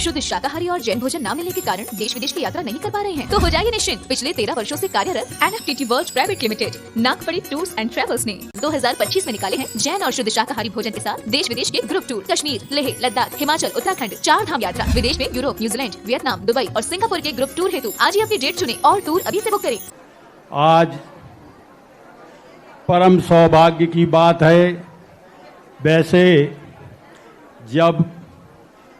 शुद्ध शाकाहारी और जैन भोजन न मिलने के कारण देश विदेश की यात्रा नहीं कर पा रहे हैं, तो हो जाइए निश्चिंत। पिछले 13 वर्षों से कार्यरत NFTT वर्ल्ड प्राइवेट लिमिटेड नागपड़ी टूर्स एंड ट्रेवल्स ने 2025 में निकाले हैं जैन और शुद्ध शाकाहारी भोजन के साथ देश विदेश के ग्रुप टूर। कश्मीर, लेह, लद्दाख, हिमाचल, उत्तराखंड, 4 धाम यात्रा, विदेश में यूरोप, न्यूजीलैंड, वियतनाम, दुबई और सिंगापुर के ग्रुप टूर हेतु आज ही अपनी डेट चुने और टूर अभी से बुक करें। आज परम सौभाग्य की बात है। वैसे जब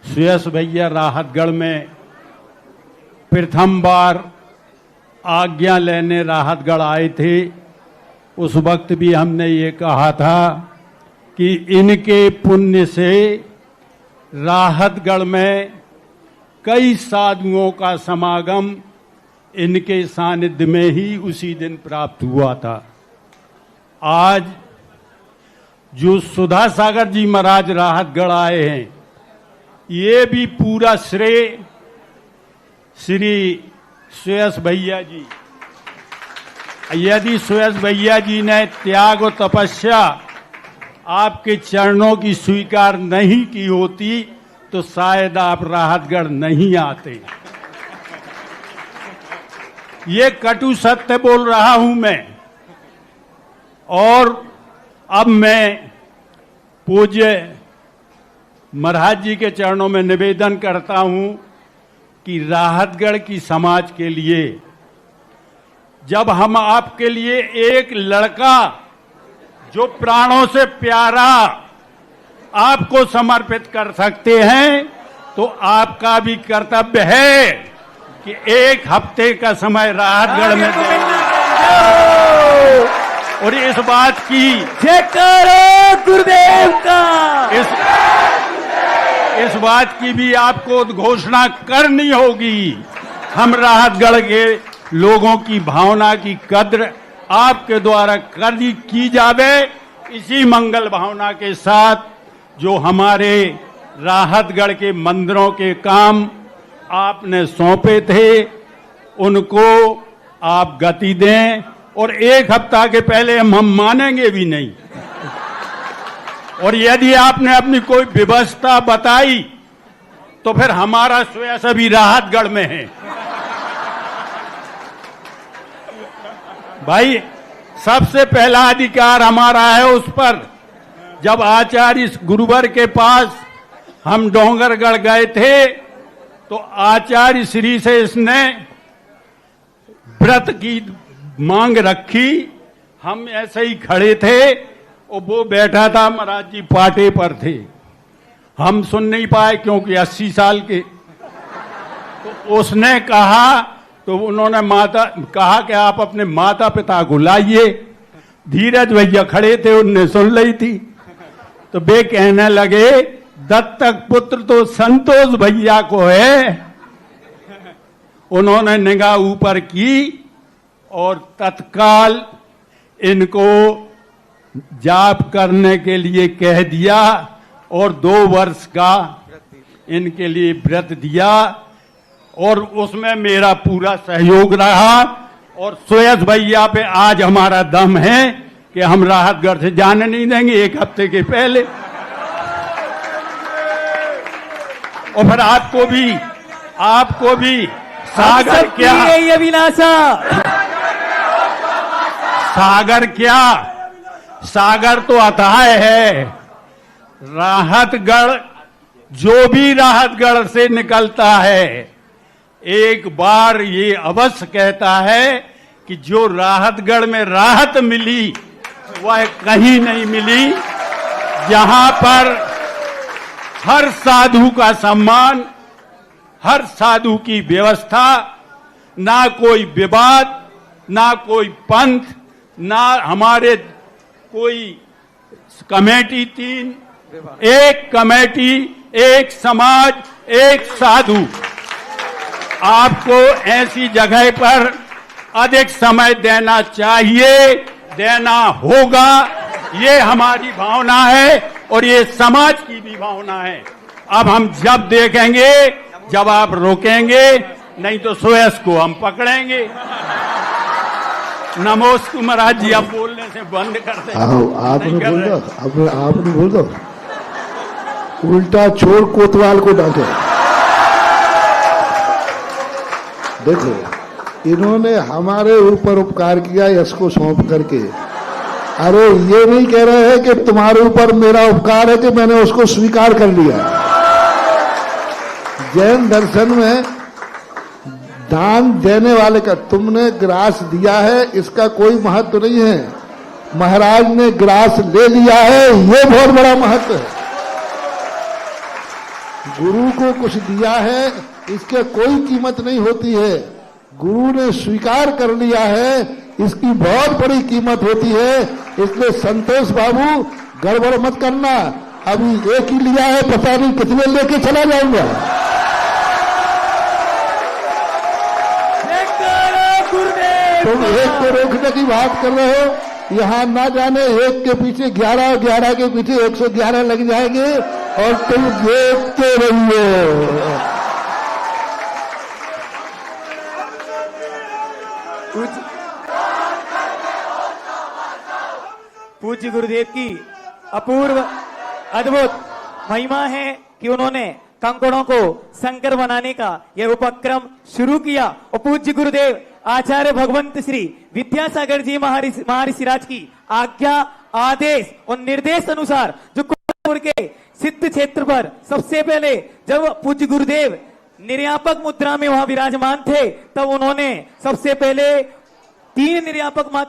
सुयश भैया राहतगढ़ में प्रथम बार आज्ञा लेने राहतगढ़ आए थे, उस वक्त भी हमने ये कहा था कि इनके पुण्य से राहतगढ़ में कई साधुओं का समागम इनके सानिध्य में ही उसी दिन प्राप्त हुआ था। आज जो सुधा सागर जी महाराज राहतगढ़ आए हैं, ये भी पूरा श्रेय श्री सुयश भैया जी। यदि सुयश भैया जी ने त्याग और तपस्या आपके चरणों की स्वीकार नहीं की होती तो शायद आप राहतगढ़ नहीं आते। ये कटु सत्य बोल रहा हूं मैं। और अब मैं पूज्य महाराज जी के चरणों में निवेदन करता हूं कि राहतगढ़ की समाज के लिए जब हम आपके लिए एक लड़का जो प्राणों से प्यारा आपको समर्पित कर सकते हैं, तो आपका भी कर्तव्य है कि एक हफ्ते का समय राहतगढ़ में दें। और इस बात की जयकारा गुरुदेव का, इस बात की भी आपको घोषणा करनी होगी। हम राहतगढ़ के लोगों की भावना की कद्र आपके द्वारा की जावे। इसी मंगल भावना के साथ जो हमारे राहतगढ़ के मंदिरों के काम आपने सौंपे थे, उनको आप गति दें। और एक हफ्ता के पहले हम मानेंगे भी नहीं। और यदि आपने अपनी कोई व्यवस्था बताई तो फिर हमारा सुयश अभी राहतगढ़ में है। भाई, सबसे पहला अधिकार हमारा है उस पर। जब आचार्य गुरुवर के पास हम डोंगरगढ़ गए थे तो आचार्य श्री से इसने व्रत की मांग रखी। हम ऐसे ही खड़े थे और वो बैठा था, महाराज जी पाटे पर थे। हम सुन नहीं पाए क्योंकि 80 साल के। तो उसने कहा, तो उन्होंने कहा कि आप अपने माता पिता को लाइए। धीरज भैया खड़े थे, उनने सुन ली थी। तो वे कहने लगे, दत्तक पुत्र तो संतोष भैया को है। उन्होंने निगाह ऊपर की और तत्काल इनको जाप करने के लिए कह दिया और 2 वर्ष का इनके लिए व्रत दिया। और उसमें मेरा पूरा सहयोग रहा। और सुयश भैया पे आज हमारा दम है कि हम राहतगढ़ से जाने नहीं देंगे एक हफ्ते के पहले। और फिर आपको भी सागर क्या, अभिलाषा सागर क्या, सागर तो अथाह है। राहतगढ़, जो भी राहतगढ़ से निकलता है, एक बार ये अवश्य कहता है कि जो राहतगढ़ में राहत मिली वह कहीं नहीं मिली। जहां पर हर साधु का सम्मान, हर साधु की व्यवस्था, ना कोई विवाद, ना कोई पंथ, ना हमारे कोई कमेटी 3, एक कमेटी, एक समाज, एक साधु। आपको ऐसी जगह पर अधिक समय देना चाहिए, देना होगा। ये हमारी भावना है और ये समाज की भी भावना है। अब हम जब देखेंगे, जब आप रोकेंगे, नहीं तो सुयश को हम पकड़ेंगे। नमोस्तु महाराज जी, आप बोलने से बंद कर दें। आपने बोल दो, उल्टा चोर कोतवाल को डांटे। देखो, इन्होंने हमारे ऊपर उपकार किया यश को सौंप करके। अरे ये नहीं कह रहे हैं कि तुम्हारे ऊपर मेरा उपकार है कि मैंने उसको स्वीकार कर लिया। जैन दर्शन में दान देने वाले का, तुमने ग्रास दिया है इसका कोई महत्व नहीं है, महाराज ने ग्रास ले लिया है ये बहुत बड़ा महत्व है। गुरु को कुछ दिया है इसके कोई कीमत नहीं होती है, गुरु ने स्वीकार कर लिया है इसकी बहुत बड़ी कीमत होती है। इसलिए संतोष बाबू गड़बड़ मत करना, अभी एक ही लिया है, पता नहीं कितने लेके चला जाऊंगा। तुम एक को रोकने की बात कर रहे हो, यहाँ ना जाने एक के पीछे 11, 11 के पीछे 111 लग जाएंगे और तुम देखते रहिए। पूज्य गुरुदेव की अपूर्व अद्भुत महिमा है कि उन्होंने कंकड़ों को शंकर बनाने का यह उपक्रम शुरू किया और पूज्य गुरुदेव आचार्य भगवंत श्री विद्यासागर जी महर्षिराज की आज्ञा, आदेश और निर्देश अनुसार जो कोल्हापुर के सिद्ध क्षेत्र पर सबसे पहले जब पूज्य गुरुदेव निर्यापक मुद्रा में वहां विराजमान थे, तब उन्होंने सबसे पहले 3 निर्यापकों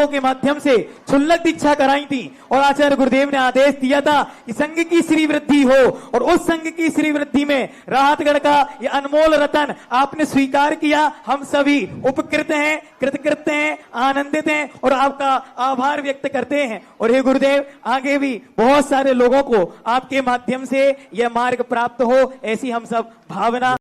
के माध्यम से क्षुल्लक दीक्षा कराई थी और आचार्य गुरुदेव ने आदेश दिया था कि संघ की श्री वृद्धि हो, और उस संघ की श्री वृद्धि में राहतगढ़ का ये अनमोल रतन आपने स्वीकार किया। हम सभी उपकृत हैं, कृतकृत हैं, आनंदित हैं और आपका आभार व्यक्त करते हैं। और हे गुरुदेव, आगे भी बहुत सारे लोगों को आपके माध्यम से यह मार्ग प्राप्त हो, ऐसी हम सब भावना